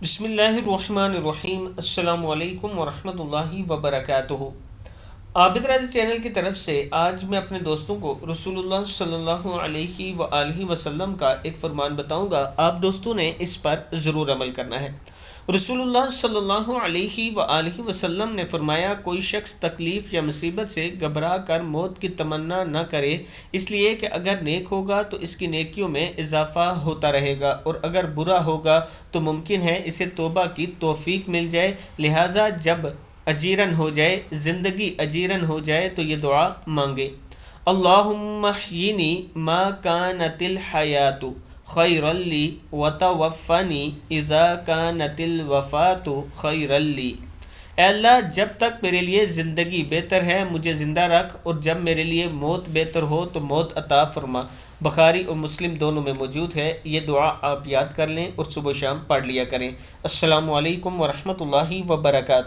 بسم اللہ الرحمن الرحیم۔ السلام علیکم ورحمۃ اللہ وبرکاتہ۔ عابد راضی چینل کی طرف سے آج میں اپنے دوستوں کو رسول اللہ صلی اللہ علیہ وآلہ وسلم کا ایک فرمان بتاؤں گا، آپ دوستوں نے اس پر ضرور عمل کرنا ہے۔ رسول اللہ صلی اللہ علیہ وآلہ وسلم نے فرمایا، کوئی شخص تکلیف یا مصیبت سے گھبرا کر موت کی تمنا نہ کرے، اس لیے کہ اگر نیک ہوگا تو اس کی نیکیوں میں اضافہ ہوتا رہے گا، اور اگر برا ہوگا تو ممکن ہے اسے توبہ کی توفیق مل جائے، لہٰذا جب اجیرن ہو جائے، زندگی اجیرن ہو جائے تو یہ دعا مانگے: اللہم احیینی ما کانت الحیات خیرا لی وتوفنی اذا کانت الوفات خیرا لی۔ اے اللہ، جب تک میرے لیے زندگی بہتر ہے مجھے زندہ رکھ، اور جب میرے لیے موت بہتر ہو تو موت عطا فرما۔ بخاری اور مسلم دونوں میں موجود ہے۔ یہ دعا آپ یاد کر لیں اور صبح و شام پڑھ لیا کریں۔ السلام علیکم ورحمۃ اللہ وبرکاتہ۔